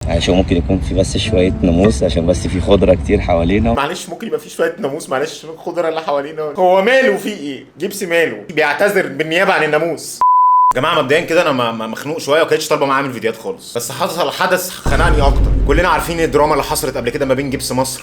عشان ممكن يكون في بس شويه ناموس، عشان بس في خضره كتير حوالينا. معلش ممكن يبقى في شويه ناموس، معلش الخضره اللي حوالينا. هو ماله في ايه؟ جيبسي ماله بيعتذر بالنيابه عن الناموس. يا جماعه مبدئيا كده انا مخنوق شويه وكانتش طالبه معايا اعمل فيديوهات خالص، بس حصل حدث خنقني اكتر. كلنا عارفين الدراما اللي حصلت قبل كده ما بين جيبس مصر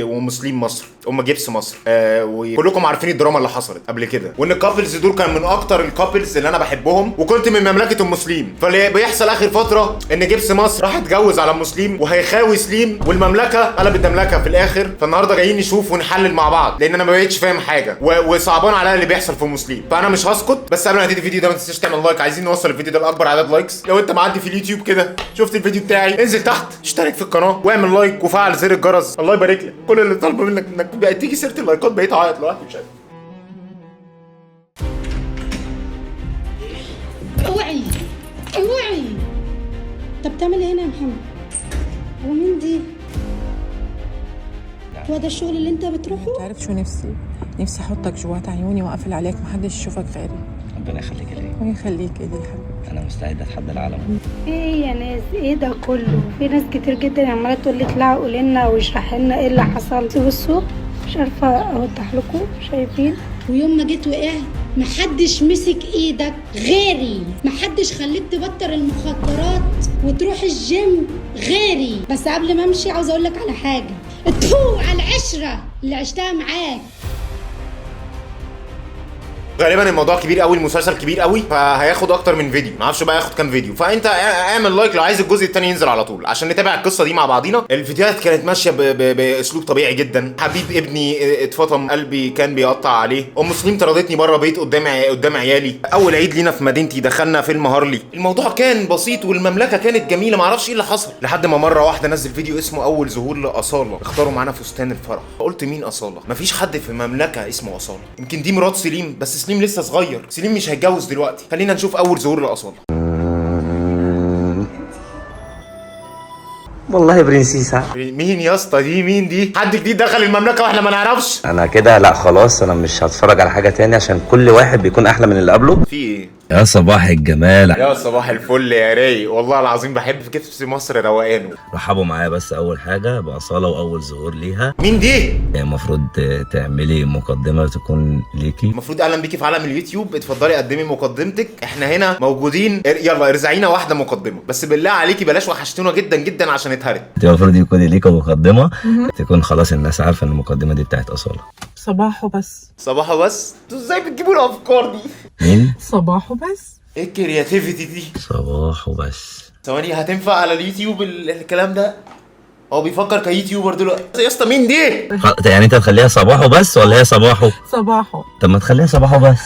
ومسلم مصر، هم جيبس مصر. وكلكم عارفين الدراما اللي حصلت قبل كده، وان الكابلز دول كان من اكتر الكابلز اللي انا بحبهم، وكنت من مملكه ام مسلم. فاللي بيحصل اخر فتره ان جيبس مصر راح اتجوز على مسلم وهيخاوي سليم، والمملكه قلبت مملكه في الاخر. فالنهارده جايين نشوف ونحلل مع بعض، لان انا ما بقتش فاهم حاجه وصعبان عليا اللي بيحصل في مسلم. فانا مش هسكت. بس قبل ما نبتدي الفيديو ده ما تنساش تعمل لايك، عايزين نوصل الفيديو ده لاكبر عدد لايكس. لو انت معدي في اليوتيوب كده شفت الفيديو بتاعي، انزل تحت اشترك في القناه واعمل لايك وفعل زر الجرس. الله يبارك لك. كل اللي طالبه منك انك بقى تيجي سيره اللايكات. بقيت اعيط لوحدي مش عارف. اوعي اوعي. طب بتعمل ايه هنا يا محمد؟ هو مين دي؟ هو ده الشغل اللي انت بتروحه؟ تعرف شو نفسي احطك جوات عيوني واقفل عليك، محدش يشوفك غيري. ربنا يخليك ليا. الله يخليك ايدي الحبيب. انا مستعد اتحدى العالم. ايه يا ناس، ايه ده كله؟ في ناس كتير جدا عماله تقول لي اطلعوا قولي لنا واشرح لنا ايه اللي حصل. بصوا مش عارفه اوضح لكم، شايفين؟ ويوم ما جيت وقعت محدش مسك ايدك غيري، محدش خليك تبطل المخدرات وتروح الجيم غيري. بس قبل ما امشي عاوزه اقول لك على حاجه، اتفو على العشره اللي عشتها معاك. غالبا الموضوع كبير قوي، المسلسل كبير قوي، فهياخد اكتر من فيديو. ما اعرفش بقى ياخد كام فيديو. فانت اعمل لايك لو عايز الجزء الثاني ينزل على طول عشان نتابع القصه دي مع بعضينا. الفيديوهات كانت ماشيه باسلوب طبيعي جدا. حبيب ابني اتفطم، قلبي كان بيقطع عليه. ام مسلم طردتني بره بيت قدام عيالي. اول عيد لينا في مدينتي دخلنا فيلم هارلي. الموضوع كان بسيط والمملكه كانت جميله. ما اعرفش ايه اللي حصل لحد ما مره واحده نزل فيديو اسمه اول ظهور لاصاله، اختاروا معانا فستان الفرح. قلت مين اصاله؟ مفيش حد في المملكه اسمه اصاله. يمكن دي مرات سليم، بس سليم لسه صغير. سليم مش هيتجوز دلوقتي. خلينا نشوف اول ظهور لاصاله. والله برنسيسة. مين يا اسطى دي؟ مين دي؟ حد جديد دخل المملكه واحنا ما نعرفش. انا كده لا خلاص، انا مش هتفرج على حاجه تاني عشان كل واحد بيكون احلى من اللي قبله. في ايه؟ يا صباح الجمال. يا صباح الفل يا رايق. والله العظيم بحب في جيبس مصر روقانه. رحبوا معايا بس اول حاجه باصاله واول ظهور ليها. مين دي؟ المفروض تعملي مقدمه تكون ليكي. المفروض اهلا بيكي في عالم اليوتيوب. اتفضلي قدمي مقدمتك، احنا هنا موجودين. يلا ارزعينا واحده مقدمه بس بالله عليكي، بلاش وحشتونا جدا جدا عشان اتهرت. انت المفروض يكون ليكي مقدمه تكون خلاص الناس عارفه ان المقدمه دي بتاعت اصاله. صباحه بس. صباحه بس؟ انتوا ازاي بتجيبوا الافكار دي؟ مين؟ صباحه بس. ايه الكرياتيفيتي دي؟ صباح وبس. ثواني، هتنفع على اليوتيوب الكلام ده؟ هو بيفكر كيوتيوبر دلوقتي. يا اسطى مين دي؟ يعني انت تخليها صباحه بس ولا هي صباحه؟ صباحه. طب ما تخليها صباحه بس.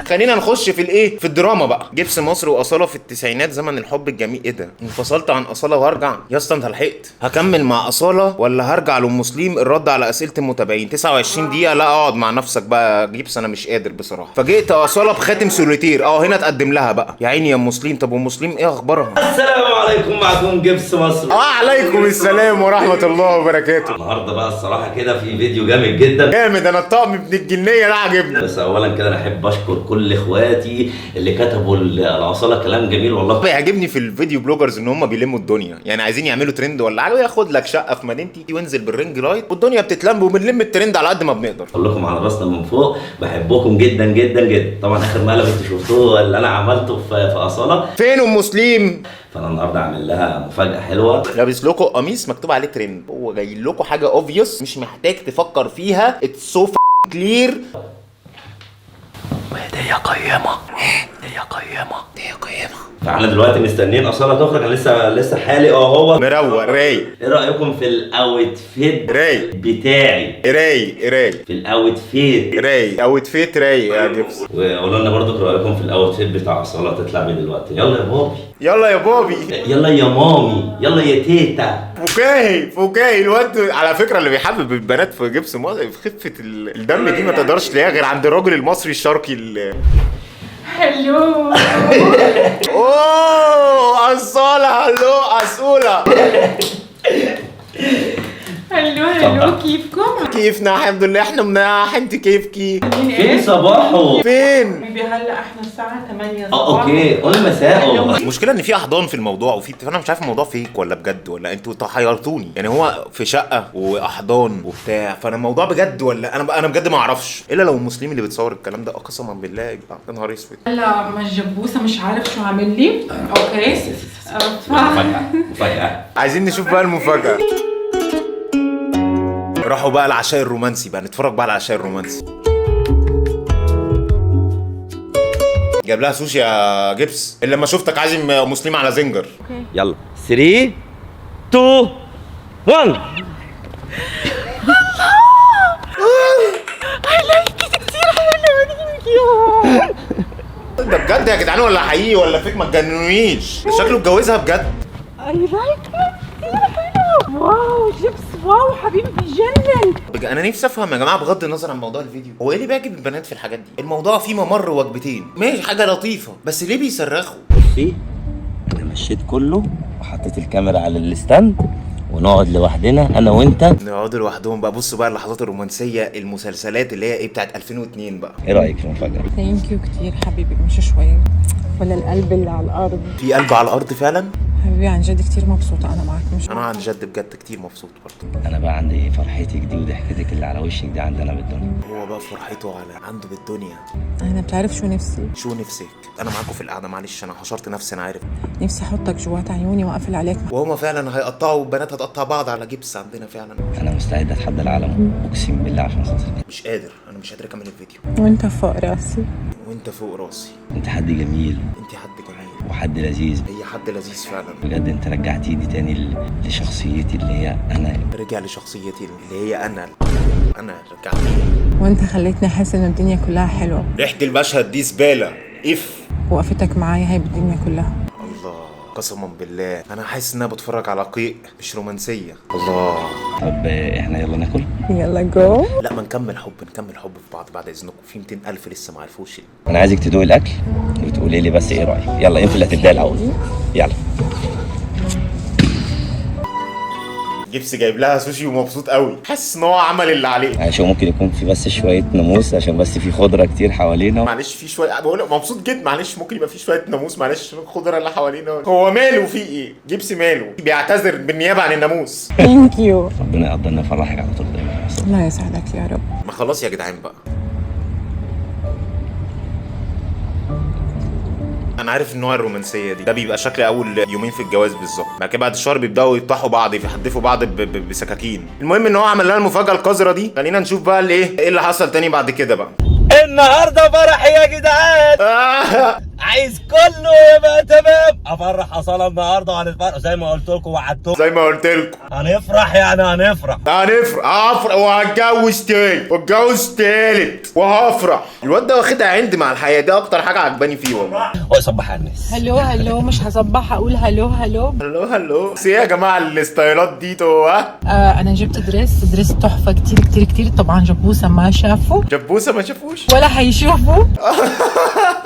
خلينا نخش في الايه، في الدراما بقى. جيبس مصر واصاله في التسعينات، زمن الحب الجميل. ايه ده؟ انفصلت عن اصاله وهرجع؟ يا اسطى انت لحقت؟ هكمل مع اصاله ولا هرجع لام مسلم؟ الرد على اسئله المتابعين. 29 دقيقه. لا اقعد مع نفسك بقى جيبس، انا مش قادر بصراحه. فجئت اصاله بخاتم سوليتير. هنا تقدم لها بقى. يا عيني يا ام مسلم. طب ام مسلم ايه اخبارها؟ السلام عليكم، معكم جيبس مصر. عليكم السلام ورحمه الله وبركاته. النهارده بقى الصراحه كده في فيديو جامد جدا. جامد. انا الطقم ابن الجنيه ده عاجبني. بس اولا كده انا احب اشكر كل اخواتي اللي كتبوا الاصاله كلام جميل والله. بيعجبني في الفيديو بلوجرز ان هم بيلموا الدنيا، يعني عايزين يعملوا ترند ولا على ياخد لك شقه في مدينتي وانزل بالرينج لايت والدنيا بتتلم، وبنلم الترند على قد ما بنقدر. اقول لكم على راسنا من فوق، بحبكم جدا جدا جدا. طبعا اخر مقلب انتوا شفتوه اللي انا عملته في اصاله. فين ام مسلم؟ فانا النهارده عامل لها مفاجاه حلوه. لابس لكم قميص مكتوب عليه ترند. هو جاي لكم حاجه اوبفيوس مش محتاج تفكر فيها. اتس سو كلير. وهديه قيمه. هديه قيمه. فاحنا دلوقتي مستنيين اصاله تخرج. انا لسه حالق اهو مروق رايق. ايه رايكم في الاوتفيت رايق بتاعي؟ رايق في الاوتفيت رايق. اوتفيت رايق يا جيبس. وقولوا لنا برضو رايكم في الاوتفيت بتاع اصاله تطلع بيه دلوقتي. يلا يا بابي. يلا يا بابي. يلا يا مامي. يلا يا تيتا. فكاهي الواد. على فكره اللي بيحبب البنات في جيبس مصر في خفه الدم دي ما تقدرش تلاقيها غير عند الراجل المصري الشرقي هلو. اوه اصاله. هلو اصوله. هلو كيفكم؟ كيفنا الحمد لله احنا مناح. انت كيفكي؟ فين صباحه؟ فين؟ بيبي هلا احنا الساعة 8 اوكي قول مساءه. المشكله ان في احضان في الموضوع وفي فانا مش عارف الموضوع فيك ولا بجد ولا انتوا حيرتوني. يعني هو في شقه واحضان وبتاع، فانا الموضوع بجد ولا انا بجد ما اعرفش الا لو المسلم اللي بتصور الكلام ده. قسما بالله يا نهار اسود. هلا ما الجبوسة مش عارف شو عامل لي. اوكي مفاجأة. عايزين نشوف بقى المفاجاه. راحوا بقى العشاء الرومانسي بقى، نتفرج بقى على العشاء الرومانسي. جاب لها سوشي يا جبس اللي لما شفتك عازم مسلمة على زنجر. يلا 3 2 1. ده بجد يا جدعان ولا حقيقي ولا فيك؟ ما تجننونيش، شكله اتجوزها بجد. واو جبس، واو حبيبي بيجنن. انا نفسي افهم يا جماعه بغض النظر عن موضوع الفيديو، هو ايه اللي بيعجب البنات في الحاجات دي؟ الموضوع فيه ممر وجبتين ماشي، حاجه لطيفه، بس ليه بيصرخوا؟ بصي انا مشيت كله وحطيت الكاميرا على الستاند ونقعد لوحدنا انا وانت. نقعدوا لوحدهم بقى. بصوا بقى اللحظات الرومانسيه، المسلسلات اللي هي ايه بتاعت 2002 بقى. ايه رايك في المفاجاه؟ ثانك يو كتير حبيبي، مش شوي ولا القلب اللي على الارض. في قلب على الارض فعلا. حبيبي عن جد كتير مبسوطة أنا معك. مش انا عن جد بجد كتير مبسوط برضه. انا بقى عندي فرحتك دي وضحكتك اللي على وشك دي عندنا بالدنيا. هو بقى فرحته عنده بالدنيا. أنا بتعرف شو نفسي؟ شو نفسك؟ انا معاكم في القعده، معلش انا حشرت نفسي انا عارف. نفسي أحطك جوات عيوني وأقفل عليك. وهما فعلا هيقطعوا، بنات هتقطع بعض على جبس عندنا فعلا. انا مستعد اتحدى العالم اقسم بالله عشان خاطرك. مش قادر، انا مش قادر اكمل الفيديو. وأنت فوق راسي. وانت فوق راسي. انت حد جميل انت حد جميل وحد لذيذ هي حد لذيذ فعلا بجد. انت رجعتيني تاني لشخصيتي اللي هي انا. رجع لشخصيتي اللي هي انا رجعتني. وأنت خليتني أحس إن الدنيا كلها حلوة. ريحه المشهد دي زباله. وقفتك معايا هي بالدنيا كلها. الله قسما بالله انا حاسس ان انا بتفرج على قيء مش رومانسيه. الله. طب احنا يلا ناكل. يلا جو. لا ما نكمل حب في بعض بعد اذنكم، في 200,000 لسه ما عرفوش. انا عايزك تدوقي الاكل وتقولي لي بس ايه رايك. يلا انت اللي هتبداي الاول. يلا. جبس جايب لها سوشي ومبسوط قوي، حاسس ان هو عمل اللي عليه. عشان ممكن يكون في بس شويه ناموس عشان بس في خضره كتير حوالينا. معلش في شويه، بقول مبسوط جدا. معلش ممكن يبقى في شويه ناموس، معلش الخضره اللي حوالينا. هو ماله في ايه؟ جبس ماله بيعتذر بالنيابه عن الناموس. ثانك يو. ربنا يقدرنا يفرحك على طول دايما. الله يسعدك يا رب. ما خلاص يا جدعان بقى. انا عارف النوع الرومانسيه دي ده بيبقى شكل اول يومين في الجواز بالظبط، بعد كده بعد الشهر بيبداوا يطحوا بعض، يحدفوا بعض بسكاكين. المهم ان هو عمل لنا المفاجاه القذره دي. خلينا نشوف بقى ايه اللي حصل تاني بعد كده بقى. النهارده فرح يا جدعان. عايز كله يبقى تمام. افرح اصاله النهارده وهنفرح زي ما قلت لكم وعدتكم. زي ما قلت لكم هنفرح يعني هنفرح وهتجوز تاني واتجوز تالت وهفرح. الواد ده واخدها عند مع الحياه، دي اكتر حاجه عجباني فيه والله. هو صبح على الناس. هلو مش هصبح، أقول هلو. هلو سي يا جماعه الاستايلات دي أنا جبت دريس تحفة كتير. طبعا جبوسة ما شافوا. جبوسه ما شافوش ولا هيشوفوا.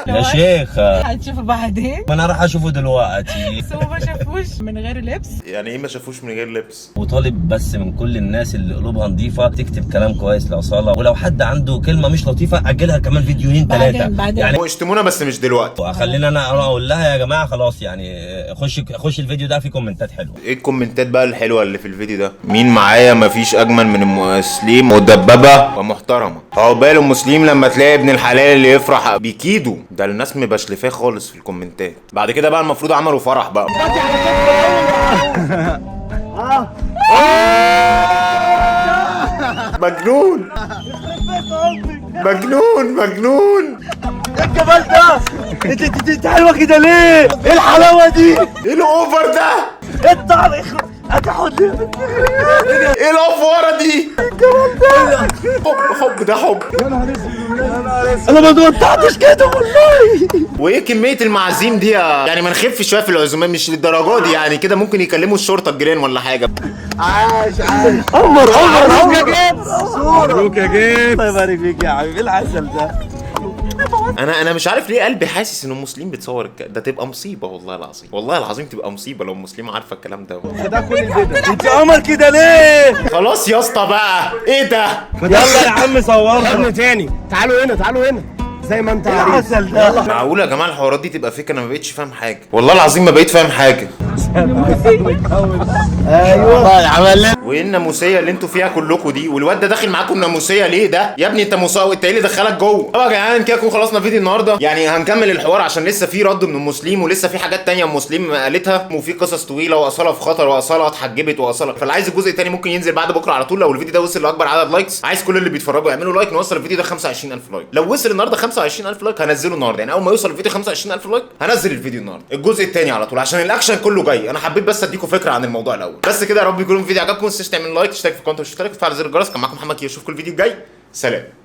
يا شيخ هتشوفوا بعدين. ما انا راح اشوفه دلوقتي. بس هو ما شافوش من غير لبس. يعني ايه ما شافوش من غير لبس؟ وطالب بس من كل الناس اللي قلوبها نظيفه تكتب كلام كويس لأصالة، ولو حد عنده كلمه مش لطيفه اجلها كمان فيديوهين ثلاثه بعدين. يعني اشتمونا بس مش دلوقتي. خلينا انا اقول لها يا جماعه خلاص يعني خش الفيديو ده فيه كومنتات حلوه. ايه الكومنتات بقى الحلوه اللي في الفيديو ده؟ مين معايا مفيش اجمل من المسلم مدببه ومحترمه. عقبال المسلم لما تلاقي ابن الحلال اللي يفرح بيكيدو. ده الناس مبشلفاه خالص في الكومنتات. بعد كده بقى المفروض عملوا فرح بقى. مجنون الجمال ده. انت حلوه كده ليه؟ ايه الحلاوه دي؟ ايه الاوفر ده؟ الطعم هتاخد ايه الافوره دي؟ حب ده حب. انا ما توقعتش كده والله. وايه كميه المعازيم دي؟ يعني ما نخف شويه في العزومات مش للدرجه دي يعني، كده ممكن يكلموا الشرطه الجيران ولا حاجه. عاش عمر مبروك يا جيب. الله يبارك فيك يا حبيبي. ايه العسل ده؟ انا مش عارف ليه قلبي حاسس ان ام مسلم بتصور ده تبقى مصيبه، والله العظيم والله العظيم تبقى مصيبه لو ام مسلم عارفه الكلام ده. ده كل الفيديو. انت قمر كده ليه؟ خلاص يا اسطى بقى، ايه ده؟ يلا يا عم صورنا تاني. تعالوا هنا تعالوا هنا زي ما انت عارف. معقول يا جماعه الحوارات دي تبقى فيك؟ انا ما بقتش فاهم حاجه، والله العظيم ما بقيت فاهم حاجه. ايوه عملنا. وايه الناموسيه اللي انتوا فيها كلكم دي؟ والواد ده داخل معاكم ناموسيه ليه ده؟ يا ابني انت مساوي، انت ايه اللي دخلك جوه؟ طبعا يا جدعان كده نكون خلصنا فيديو النهارده، يعني هنكمل الحوار عشان لسه في رد من ام مسلم ولسه في حاجات تانية ام مسلم قالتها، وفي قصص طويله، واصاله في خطر، واصاله اتحجبت، واصاله. فاللي عايز الجزء الثاني ممكن ينزل بعد بكره على طول لو الفيديو ده وصل لاكبر عدد لايكس. عايز كل اللي بيتفرجوا يعملوا لايك، نوصل الفيديو ده 25000 لايك. لو وصل النهارده 25000 لايك هنزله النهارده، يعني اول ما يوصل الفيديو 25000 لايك هنزل الفيديو النهارده الجزء الثاني على طول، عشان الاكشن كله جاي. انا حبيت بس اديكم فكره عن الموضوع الاول بس كده. يا رب يكون الفيديو عجبكم، ما تنساش تعمل لايك، تشترك في القناه وتشترك وتفعل زر الجرس. كان معاكم محمد كيو، اشوفكم الفيديو الجاي، سلام.